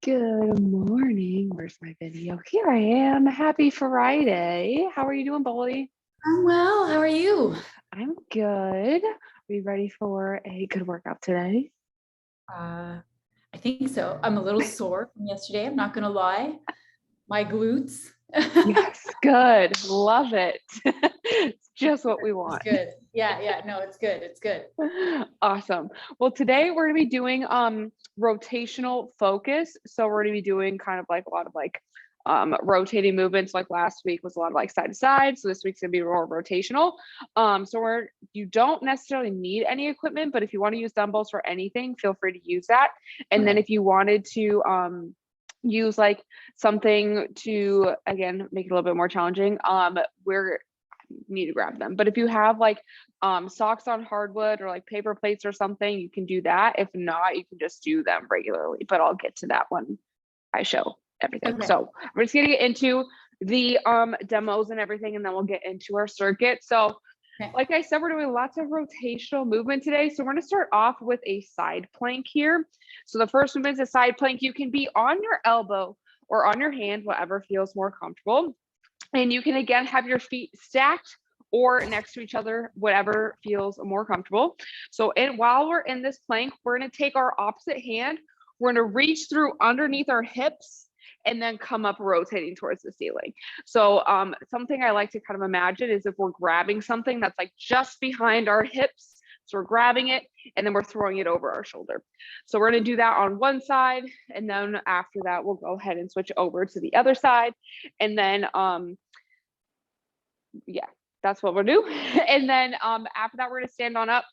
Good morning. Where's my video? Here I am. Happy Friday. How are you doing, Bolly? I'm well. How are you? I'm good. Are you ready for a good workout today? I think so. I'm a little sore from yesterday. I'm not going to lie. My glutes. Yes, good. Love it. It's just what we It's want. good. Yeah. No, it's good. It's good. Awesome. Well, today we're going to be doing rotational focus. So we're going to be doing kind of like a lot of like rotating movements. Like last week was a lot of like side to side. So this week's gonna be more rotational. You don't necessarily need any equipment, but if you want to use dumbbells for anything, feel free to use that. And then if you wanted to use like something to again make it a little bit more challenging, we're need to grab them. But if you have like socks on hardwood or like paper plates or something, you can do that. If not, you can just do them regularly, but I'll get to that when I show everything. Okay. So we're just gonna get into the demos and everything, and then we'll get into our circuit. So like I said, we're doing lots of rotational movement today. So we're gonna start off with a side plank here. So the first movement is a side plank. You can be on your elbow or on your hand, whatever feels more comfortable. And you can again have your feet stacked or next to each other, whatever feels more comfortable. So while we're in this plank, we're gonna take our opposite hand, we're gonna reach through underneath our hips and then come up rotating towards the ceiling. So something I like to kind of imagine is if we're grabbing something that's like just behind our hips, so we're grabbing it and then we're throwing it over our shoulder. So we're gonna do that on one side, and then after that, we'll go ahead and switch over to the other side. And then yeah, that's what we'll do. And then after that, we're gonna stand on up.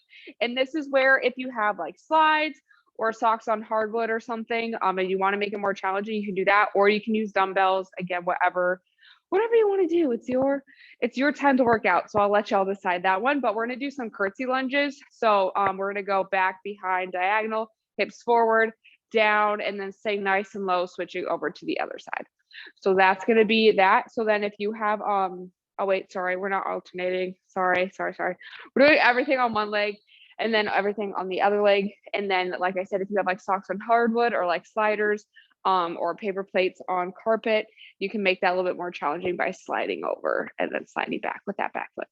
And this is where if you have like slides or socks on hardwood or something, and you wanna make it more challenging, you can do that, or you can use dumbbells, again, whatever you wanna do. It's your time to work out. So I'll let y'all decide that one, but we're gonna do some curtsy lunges. So we're gonna go back, behind, diagonal, hips forward, down, and then staying nice and low, switching over to the other side. So that's gonna be that. So then if you have, oh wait, sorry, we're not alternating. Sorry. We're doing everything on one leg and then everything on the other leg. And then, like I said, if you have like socks on hardwood or like sliders or paper plates on carpet, you can make that a little bit more challenging by sliding over and then sliding back with that back foot.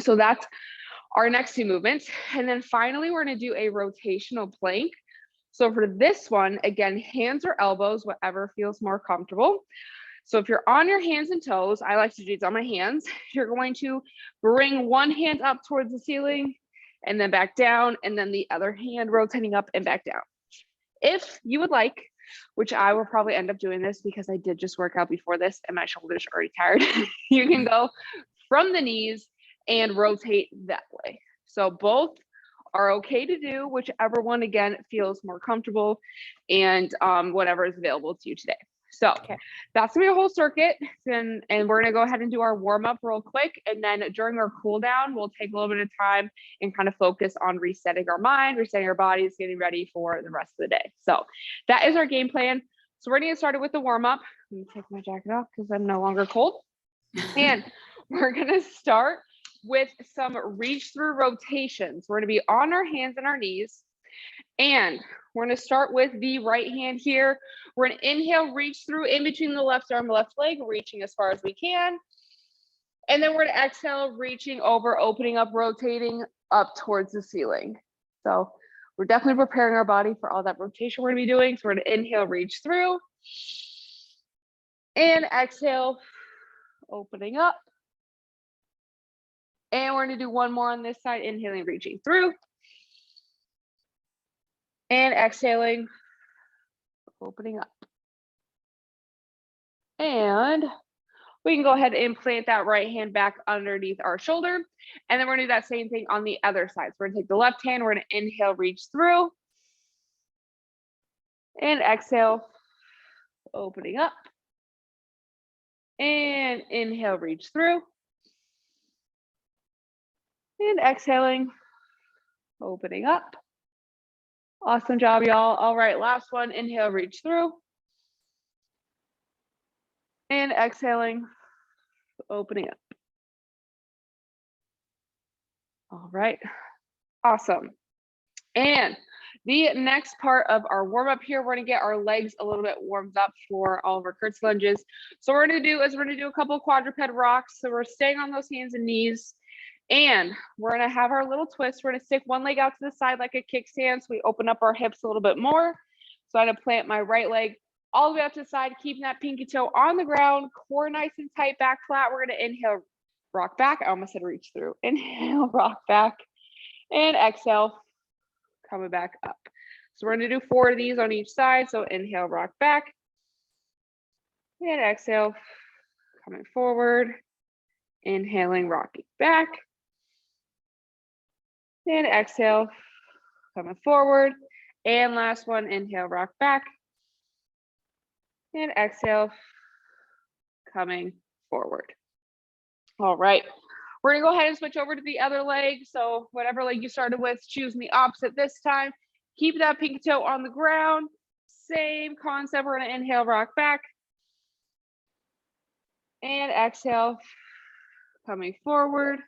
So that's our next two movements. And then finally, we're gonna do a rotational plank. So for this one, again, hands or elbows, whatever feels more comfortable. So if you're on your hands and toes, I like to do this on my hands. You're going to bring one hand up towards the ceiling and then back down, and then the other hand rotating up and back down. If you would like, which I will probably end up doing this because I did just work out before this and my shoulders are already tired, you can go from the knees and rotate that way. So both are okay to do, whichever one again feels more comfortable and whatever is available to you today. So that's gonna be a whole circuit, and we're gonna go ahead and do our warm up real quick, and then during our cool down, we'll take a little bit of time and kind of focus on resetting our mind, resetting our bodies, getting ready for the rest of the day. So that is our game plan. So we're gonna get started with the warm up. Let me take my jacket off because I'm no longer cold, and we're gonna start with some reach through rotations. We're gonna be on our hands and our knees. And we're going to start with the right hand here. We're going to inhale, reach through in between the left arm, left leg, reaching as far as we can. And then we're going to exhale, reaching over, opening up, rotating up towards the ceiling. So we're definitely preparing our body for all that rotation we're going to be doing. So we're going to inhale, reach through. And exhale, opening up. And we're going to do one more on this side, inhaling, reaching through. And exhaling, opening up. And we can go ahead and plant that right hand back underneath our shoulder. And then we're gonna do that same thing on the other side. So we're gonna take the left hand, we're gonna inhale, reach through. And exhale, opening up. And inhale, reach through. And exhaling, opening up. Awesome job, y'all. All right, last one, inhale, reach through. And exhaling, opening up. All right, awesome. And The next part of our warm up here, we're gonna get our legs a little bit warmed up for all of our curtsy lunges. So what we're gonna do is we're gonna do a couple quadruped rocks. So we're staying on those hands and knees, and we're gonna have our little twist. We're gonna stick one leg out to the side like a kickstand. So we open up our hips a little bit more. So I'm gonna plant my right leg all the way up to the side, keeping that pinky toe on the ground, core nice and tight, back flat. We're gonna inhale, rock back. I almost said reach through. Inhale, rock back, and exhale, coming back up. So we're gonna do 4 of these on each side. So inhale, rock back, and exhale, coming forward, inhaling, rocking back, and exhale, coming forward. And last one, inhale, rock back, and exhale, coming forward. All right, we're gonna go ahead and switch over to the other leg. So whatever leg you started with, choosing the opposite this time. Keep that pinky toe on the ground. Same concept, we're gonna inhale, rock back, and exhale, coming forward.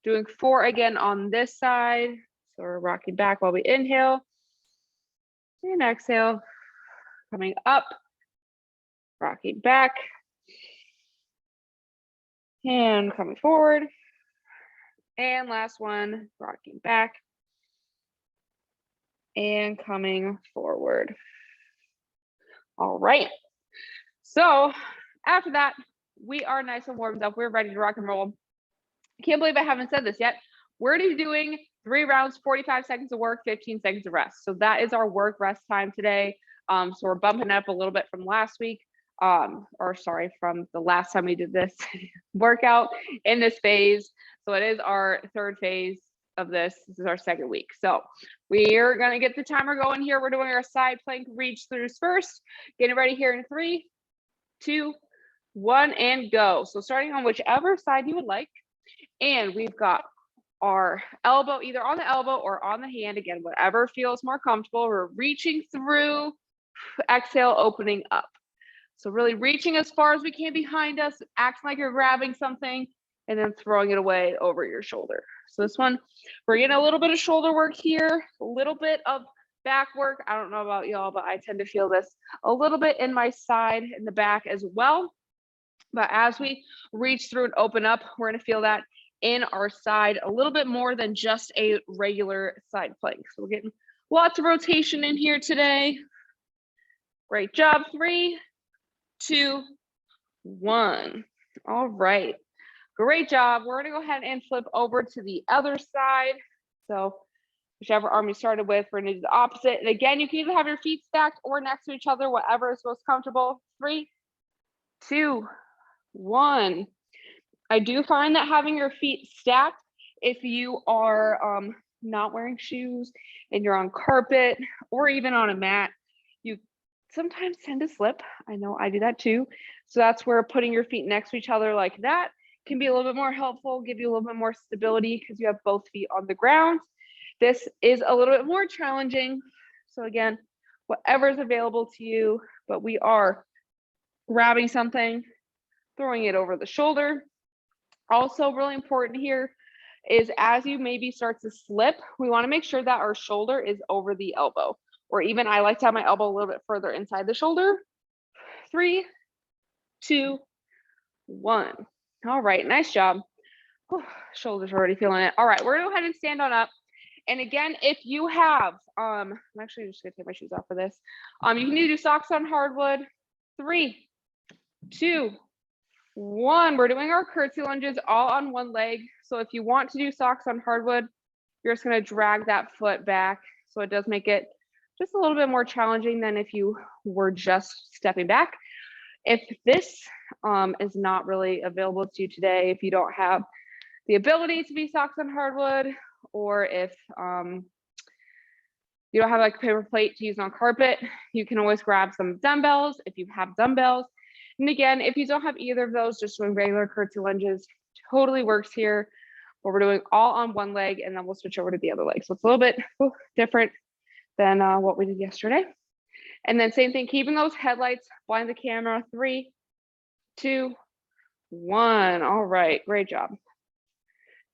Doing 4 again on this side. So we're rocking back while we inhale, and exhale, coming up, rocking back, and coming forward. And last one, rocking back and coming forward. All right. So after that, we are nice and warmed up. We're ready to rock and roll. I can't believe I haven't said this yet. We're gonna be doing 3 rounds, 45 seconds of work, 15 seconds of rest. So that is our work rest time today. So we're bumping up a little bit from last week, or sorry, from the last time we did this workout in this phase. So it is our 3rd phase of this. This is our 2nd week. So we're gonna get the timer going here. We're doing our side plank reach throughs first. Getting ready here in 3, 2, 1, and go. So starting on whichever side you would like. And we've got our elbow either on the elbow or on the hand. Again, whatever feels more comfortable. We're reaching through, exhale, opening up. So really reaching as far as we can behind us, acting like you're grabbing something, and then throwing it away over your shoulder. So this one, we're getting a little bit of shoulder work here, a little bit of back work. I don't know about y'all, but I tend to feel this a little bit in my side, in the back as well. But as we reach through and open up, we're gonna feel that in our side a little bit more than just a regular side plank. So we're getting lots of rotation in here today. Great job. 3, 2, 1. All right. Great job. We're gonna go ahead and flip over to the other side. So whichever arm you started with, we're gonna do the opposite. And again, you can either have your feet stacked or next to each other, whatever is most comfortable. 3, 2, 1. I do find that having your feet stacked, if you are not wearing shoes and you're on carpet or even on a mat, you sometimes tend to slip. I know I do that too. So that's where putting your feet next to each other like that can be a little bit more helpful, give you a little bit more stability because you have both feet on the ground. This is a little bit more challenging. So again, whatever is available to you, but we are grabbing something, throwing it over the shoulder. Also really important here is as you maybe start to slip, we want to make sure that our shoulder is over the elbow, or even I like to have my elbow a little bit further inside the shoulder. 3, 2, 1. All right, nice job. Whew, shoulders are already feeling it. All right, we're gonna go ahead and stand on up. And again, if you have, I'm actually just gonna take my shoes off for this. You can do socks on hardwood. 3, 2, 1. We're doing our curtsy lunges all on one leg. So if you want to do socks on hardwood, you're just gonna drag that foot back. So it does make it just a little bit more challenging than if you were just stepping back. If this is not really available to you today, if you don't have the ability to be socks on hardwood, or if you don't have like a paper plate to use on carpet, you can always grab some dumbbells if you have dumbbells. And again, if you don't have either of those, just doing regular curtsy lunges totally works here. But we're doing all on one leg, and then we'll switch over to the other leg. So it's a little bit different than what we did yesterday. And then same thing, keeping those headlights, blind the camera. 3, 2, 1. All right, great job.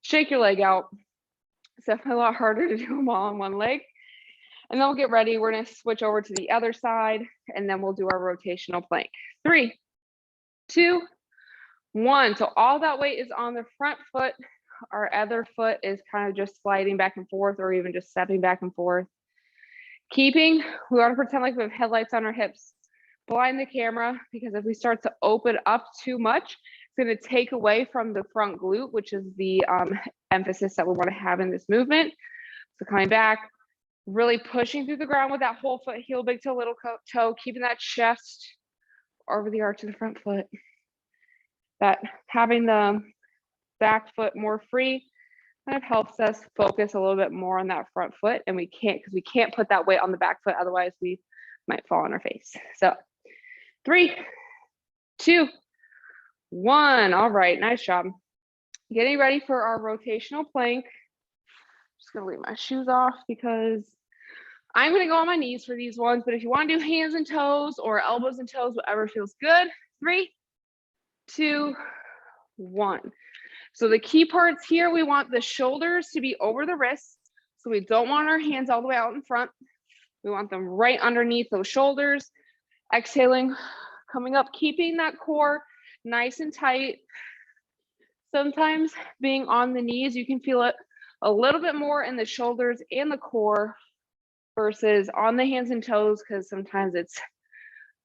Shake your leg out. It's definitely a lot harder to do them all on one leg. And then we'll get ready. We're going to switch over to the other side, and then we'll do our rotational plank. 3, 2, 1. So all that weight is on the front foot. Our other foot is kind of just sliding back and forth, or even just stepping back and forth. We want to pretend like we have headlights on our hips. Blind the camera, because if we start to open up too much, it's going to take away from the front glute, which is the emphasis that we want to have in this movement. So coming back, really pushing through the ground with that whole foot, heel big toe, little toe, keeping that chest over the arch of the front foot. That having the back foot more free kind of helps us focus a little bit more on that front foot, and we can't put that weight on the back foot, otherwise we might fall on our face. So 3, 2, 1. All right, nice job. Getting ready for our rotational plank. Just gonna leave my shoes off because I'm gonna go on my knees for these ones, but if you want to do hands and toes or elbows and toes, whatever feels good. 3, 2, 1. So the key parts here, we want the shoulders to be over the wrists. So we don't want our hands all the way out in front. We want them right underneath those shoulders. Exhaling, coming up, keeping that core nice and tight. Sometimes being on the knees, you can feel it a little bit more in the shoulders and the core versus on the hands and toes, because sometimes it's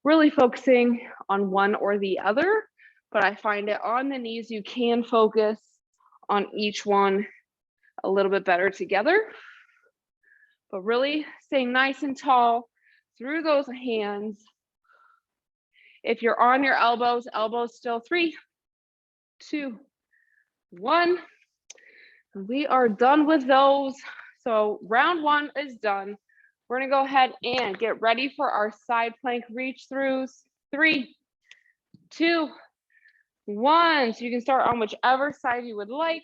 really focusing on one or the other. But I find it on the knees, you can focus on each one a little bit better together. But really staying nice and tall through those hands. If you're on your elbows still. 3, 2, 1. We are done with those. So round 1 is done. We're gonna go ahead and get ready for our side plank reach throughs. 3, 2, 1. So you can start on whichever side you would like,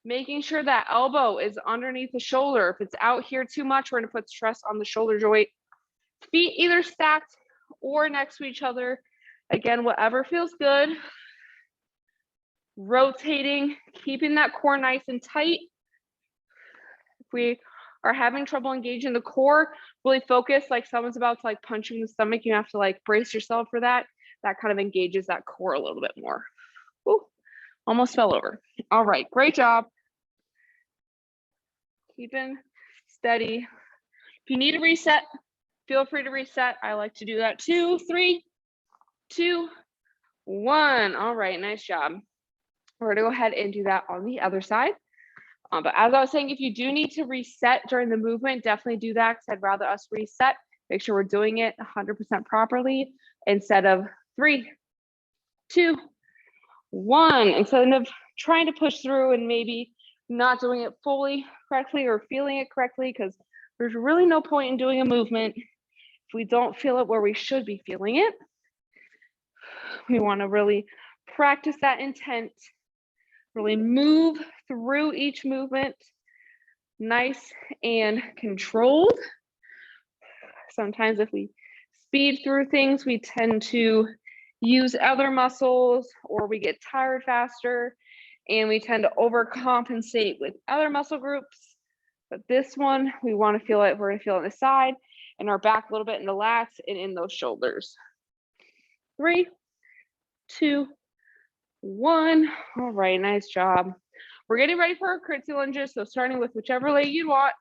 making sure that elbow is underneath the shoulder. If it's out here too much, we're gonna put stress on the shoulder joint. Feet either stacked or next to each other. Again, whatever feels good. Rotating, keeping that core nice and tight. If we are having trouble engaging the core, really focus like someone's about to like punch you in the stomach. You have to like brace yourself for that. That kind of engages that core a little bit more. Ooh, almost fell over. All right, great job. Keeping steady. If you need a reset, feel free to reset. I like to do that too. 3, 2, 1. All right, nice job. We're gonna go ahead and do that on the other side. But as I was saying, if you do need to reset during the movement, definitely do that, because I'd rather us reset, make sure we're doing it 100% properly instead of 3, 2, 1. Instead of trying to push through and maybe not doing it fully correctly or feeling it correctly, because there's really no point in doing a movement if we don't feel it where we should be feeling it. We want to really practice that intent, really move through each movement, nice and controlled. Sometimes if we speed through things, we tend to use other muscles, or we get tired faster, and we tend to overcompensate with other muscle groups. But this one, we want to feel it. We're going to feel it in the side and our back a little bit in the lats and in those shoulders. 3, 2, 1. All right, nice job. We're getting ready for our curtsy lunges. So starting with whichever leg you want.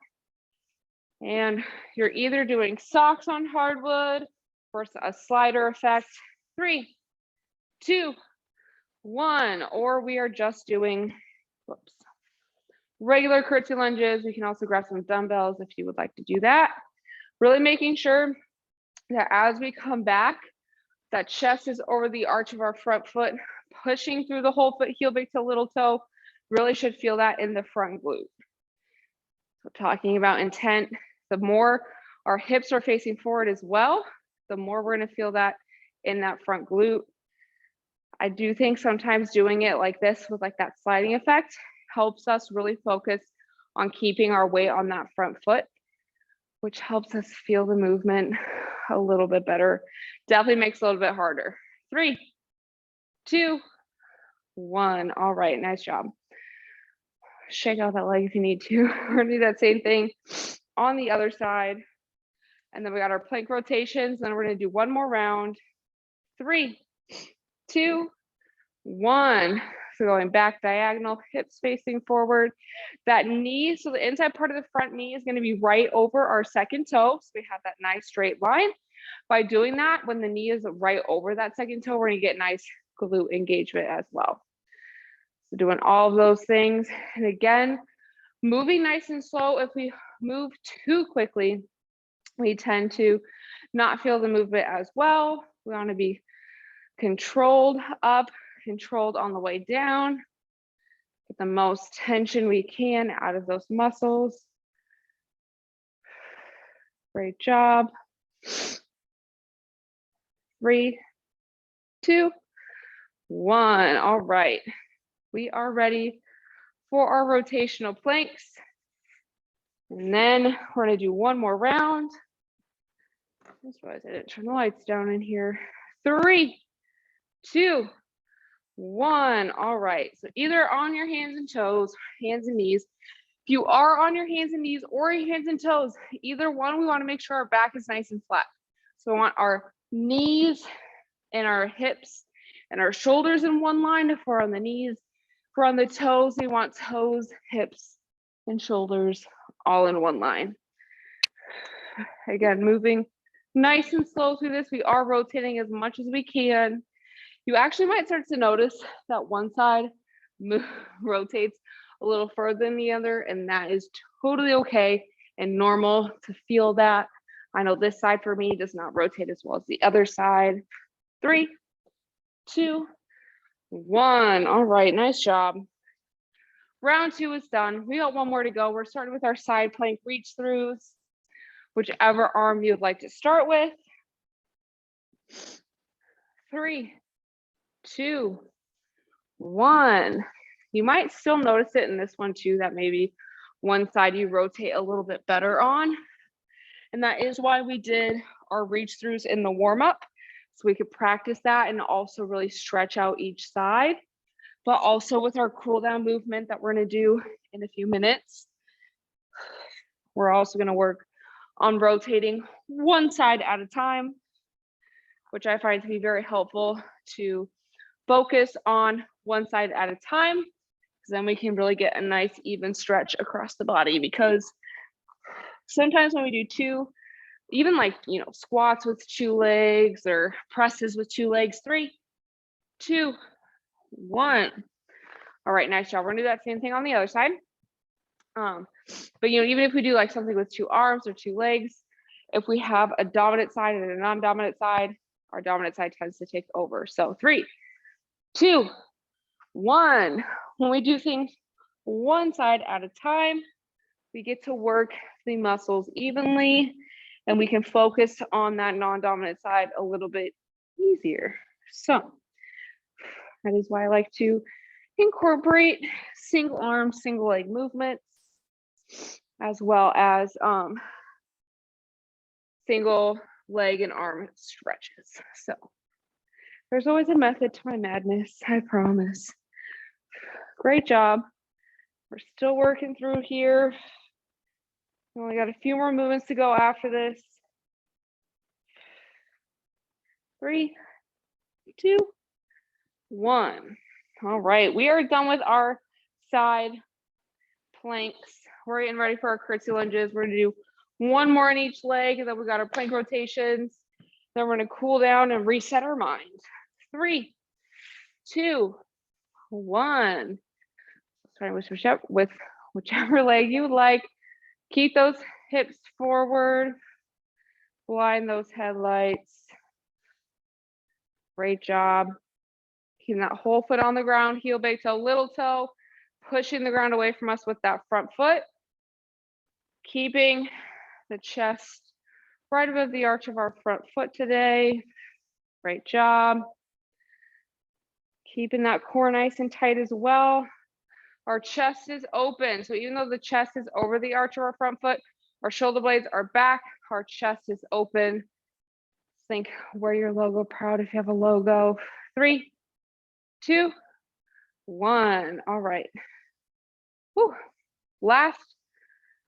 And you're either doing socks on hardwood or a slider effect. 3, 2, 1. Or we are just doing, regular curtsy lunges. We can also grab some dumbbells if you would like to do that. Really making sure that as we come back, that chest is over the arch of our front foot, pushing through the whole foot, heel big toe, little toe. Really should feel that in the front glute. So talking about intent, the more our hips are facing forward as well, the more we're going to feel that in that front glute. I do think sometimes doing it like this with like that sliding effect helps us really focus on keeping our weight on that front foot, which helps us feel the movement a little bit better. Definitely makes it a little bit harder. 3, 2, 1. All right, nice job. Shake out that leg if you need to. We're gonna do that same thing on the other side. And then we got our plank rotations. Then we're going to do one more round. 3, 2, 1. So going back diagonal, hips facing forward. That knee, so the inside part of the front knee is going to be right over our second toe. So we have that nice straight line. By doing that, when the knee is right over that second toe, we're going to get nice glute engagement as well. So doing all of those things. And again, moving nice and slow. If we move too quickly, we tend to not feel the movement as well. We want to be controlled up, controlled on the way down. Get the most tension we can out of those muscles. Great job. 3, 2, 1. All right. We are ready for our rotational planks. And then we're going to do one more round. I just realized I didn't turn the lights down in here. 3, 2, 1. All right. So either on your hands and toes, hands and knees. If you are on your hands and knees or your hands and toes, either one, we want to make sure our back is nice and flat. So we want our knees and our hips and our shoulders in one line. If we're on the knees, if we're on the toes, we want toes, hips, and shoulders all in one line. Again, moving nice and slow through this. We are rotating as much as we can. You actually might start to notice that one side rotates a little further than the other, and that is totally okay and normal to feel that. I know this side for me does not rotate as well as the other side. 3, 2, 1. All right, nice job. Round 2 is done. We got one more to go. We're starting with our side plank reach throughs, whichever arm you'd like to start with. 3, 2, 1. You might still notice it in this one too, that maybe one side you rotate a little bit better on. And that is why we did our reach throughs in the warm up. So we could practice that and also really stretch out each side. But also with our cool down movement that we're going to do in a few minutes, we're also going to work on rotating one side at a time, which I find to be very helpful to focus on one side at a time, because then we can really get a nice even stretch across the body. Because sometimes when we do two, even like, squats with 2 legs or presses with 2 legs, 3, 2, 1. All right, nice job. We're gonna do that same thing on the other side. But even if we do like something with 2 arms or 2 legs, if we have a dominant side and a non-dominant side, our dominant side tends to take over. So 3, 2, 1. When we do things one side at a time, we get to work the muscles evenly, and we can focus on that non-dominant side a little bit easier. So that is why I like to incorporate single arm, single leg movements, as well as single leg and arm stretches. So there's always a method to my madness, I promise. Great job. We're still working through here. We only got a few more movements to go after this. 3, 2, 1. All right, we are done with our side planks. We're getting ready for our curtsy lunges. We're gonna do one more in each leg, and then we got our plank rotations. Then we're gonna cool down and reset our mind. 3, 2, 1. Starting with whichever leg you would like. Keep those hips forward. Blind those headlights. Great job. Keeping that whole foot on the ground, heel, big toe, little toe, pushing the ground away from us with that front foot. Keeping the chest right above the arch of our front foot today. Great job. Keeping that core nice and tight as well. Our chest is open. So even though the chest is over the arch of our front foot, our shoulder blades are back, our chest is open. Think, wear your logo proud if you have a logo. 3, 2, 1. All right. Whew. Last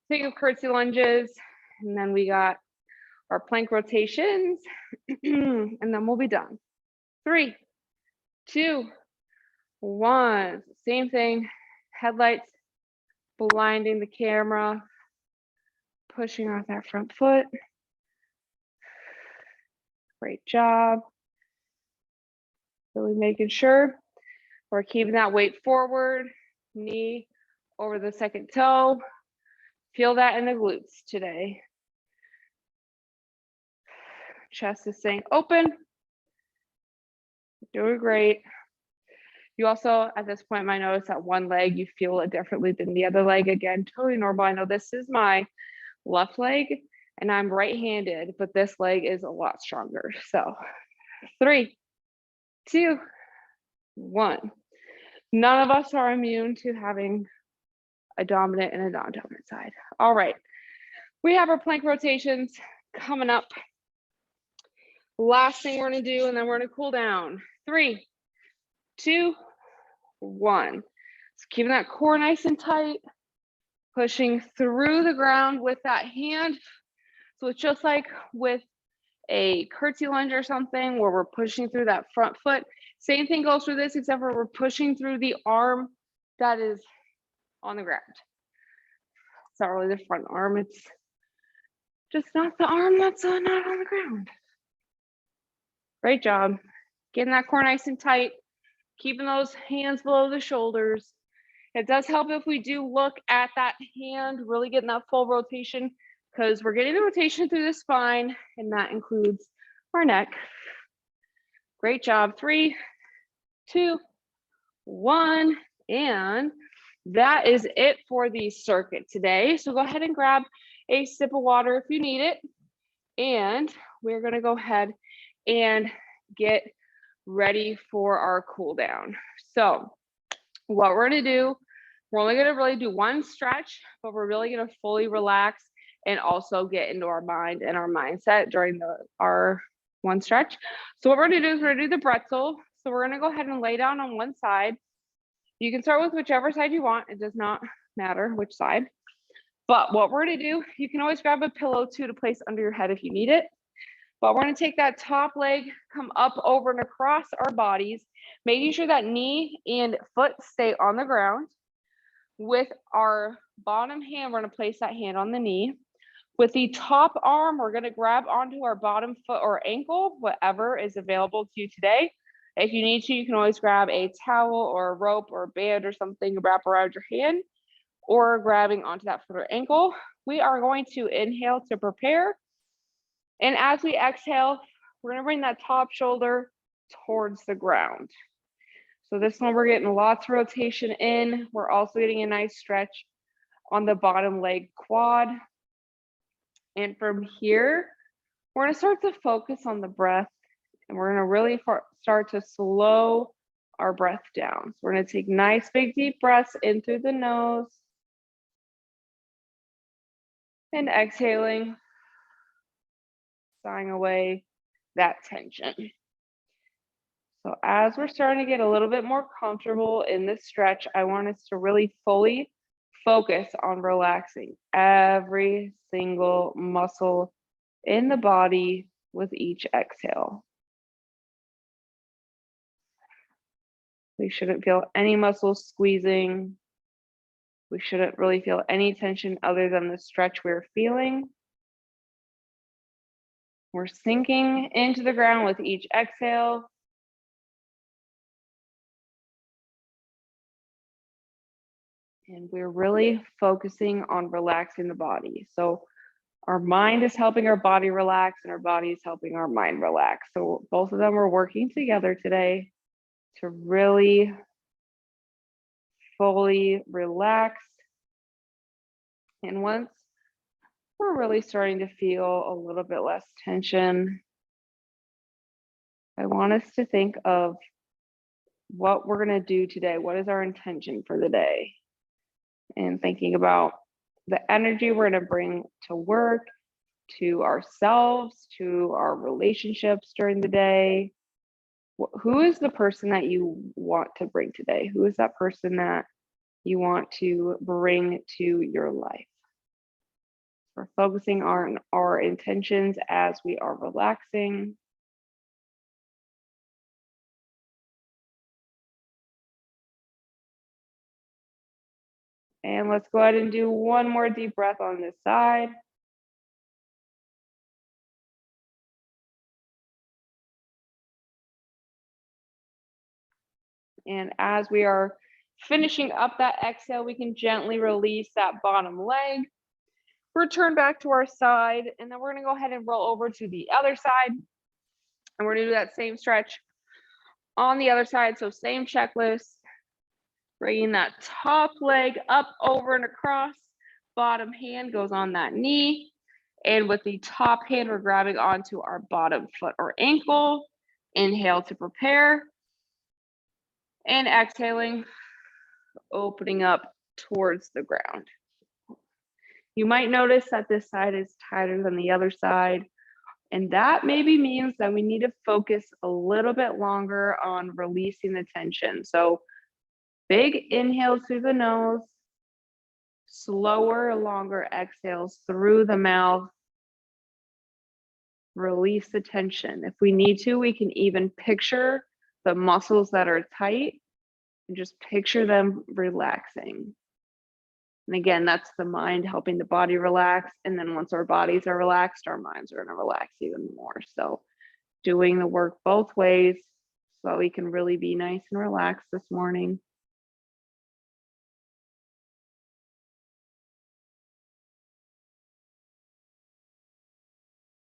thing of curtsy lunges. And then we got our plank rotations, and then we'll be done. 3, 2, 1. Same thing, headlights blinding the camera, pushing off that front foot. Great job. Really making sure we're keeping that weight forward, knee over the second toe. Feel that in the glutes today. Chest is staying open. Doing great. You also, at this point, might notice that one leg, you feel it differently than the other leg. Again, totally normal. I know this is my left leg and I'm right-handed, but this leg is a lot stronger. So 3, 2, 1. None of us are immune to having a dominant and a non-dominant side. All right. We have our plank rotations coming up. Last thing we're going to do, and then we're going to cool down. 3, 2, 1. So keeping that core nice and tight, pushing through the ground with that hand. So it's just like with a curtsy lunge or something where we're pushing through that front foot. Same thing goes for this, except for we're pushing through the arm that is on the ground. It's not really the front arm, it's just not the arm that's not on the ground. Great job. Getting that core nice and tight, keeping those hands below the shoulders. It does help if we do look at that hand, really getting that full rotation, because we're getting the rotation through the spine, and that includes our neck. Great job. 3, 2, 1, and that is it for the circuit today. So go ahead and grab a sip of water if you need it, and we're going to go ahead and get ready for our cool down. So what we're going to do, we're only going to really do one stretch, but we're really going to fully relax and also get into our mind and our mindset during our one stretch. So what we're going to do is we're going to do the pretzel. So we're going to go ahead and lay down on one side. You can start with whichever side you want. It does not matter which side. But what we're going to do, you can always grab a pillow too to place under your head if you need it. But we're going to take that top leg, come up, over, and across our bodies, making sure that knee and foot stay on the ground. With our bottom hand, we're going to place that hand on the knee. With the top arm, we're going to grab onto our bottom foot or ankle, whatever is available to you today. If you need to, you can always grab a towel or a rope or a band or something to wrap around your hand, or grabbing onto that foot or ankle. We are going to inhale to prepare. And as we exhale, we're going to bring that top shoulder towards the ground. So this one, we're getting lots of rotation in. We're also getting a nice stretch on the bottom leg quad. And from here, we're going to start to focus on the breath, and we're going to really start to slow our breath down. So we're going to take nice big deep breaths in through the nose and exhaling, sighing away that tension. So as we're starting to get a little bit more comfortable in this stretch, I want us to really fully focus on relaxing every single muscle in the body with each exhale. We shouldn't feel any muscles squeezing. We shouldn't really feel any tension other than the stretch we're feeling. We're sinking into the ground with each exhale. And we're really focusing on relaxing the body. So our mind is helping our body relax, and our body is helping our mind relax. So both of them are working together today to really fully relax. And once we're really starting to feel a little bit less tension, I want us to think of what we're going to do today. What is our intention for the day? And thinking about the energy we're going to bring to work, to ourselves, to our relationships during the day. Who is the person that you want to bring today? Who is that person that you want to bring to your life? We're focusing on our intentions as we are relaxing. And let's go ahead and do one more deep breath on this side. And as we are finishing up that exhale, we can gently release that bottom leg. Return back to our side, and then we're gonna go ahead and roll over to the other side. And we're gonna do that same stretch on the other side. So same checklist, bringing that top leg up, over, and across. Bottom hand goes on that knee. And with the top hand, we're grabbing onto our bottom foot or ankle. Inhale to prepare. And exhaling, opening up towards the ground. You might notice that this side is tighter than the other side. And that maybe means that we need to focus a little bit longer on releasing the tension. So big inhales through the nose, slower, longer exhales through the mouth. Release the tension. If we need to, we can even picture the muscles that are tight and just picture them relaxing. And again, that's the mind helping the body relax. And then once our bodies are relaxed, our minds are going to relax even more. So doing the work both ways so we can really be nice and relaxed this morning.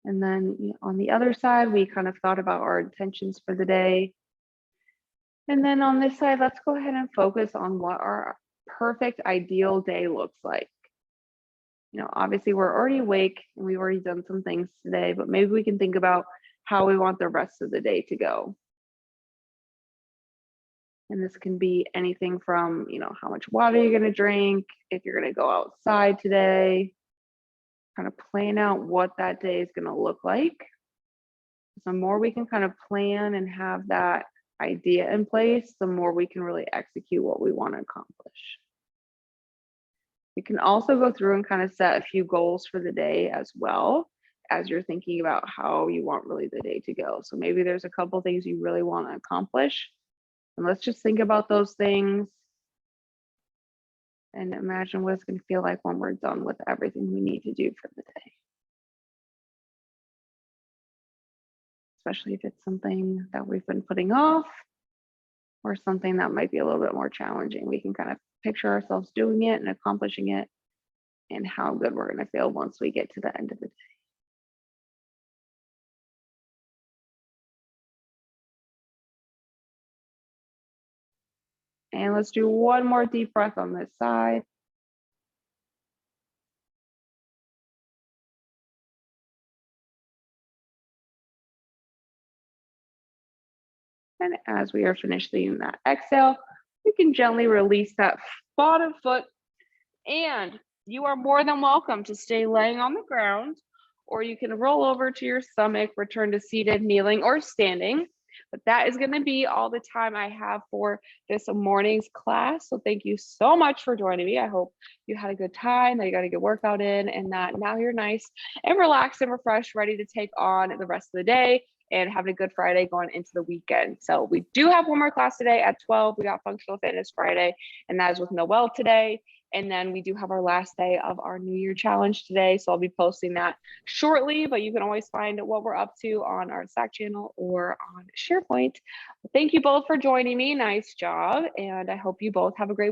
And then on the other side, we kind of thought about our intentions for the day. And then on this side, let's go ahead and focus on what our perfect ideal day looks like. Obviously we're already awake and we've already done some things today, but maybe we can think about how we want the rest of the day to go. And this can be anything from, how much water you're going to drink, if you're going to go outside today, kind of plan out what that day is going to look like. The more we can kind of plan and have that idea in place, the more we can really execute what we want to accomplish. You can also go through and kind of set a few goals for the day as well as you're thinking about how you want really the day to go. So maybe there's a couple things you really want to accomplish. And let's just think about those things and imagine what it's going to feel like when we're done with everything we need to do for the day. Especially if it's something that we've been putting off or something that might be a little bit more challenging. We can kind of picture ourselves doing it and accomplishing it and how good we're going to feel once we get to the end of the day. And let's do one more deep breath on this side. And as we are finishing that exhale, you can gently release that bottom foot. And you are more than welcome to stay laying on the ground, or you can roll over to your stomach, return to seated, kneeling, or standing. But that is going to be all the time I have for this morning's class. So thank you so much for joining me. I hope you had a good time, that you got a good workout in, and that now you're nice and relaxed and refreshed, ready to take on the rest of the day and having a good Friday going into the weekend. So we do have one more class today at 12. We got Functional Fitness Friday, and that is with Noelle today. And then we do have our last day of our New Year challenge today. So I'll be posting that shortly, but you can always find what we're up to on our Slack channel or on SharePoint. Thank you both for joining me. Nice job. And I hope you both have a great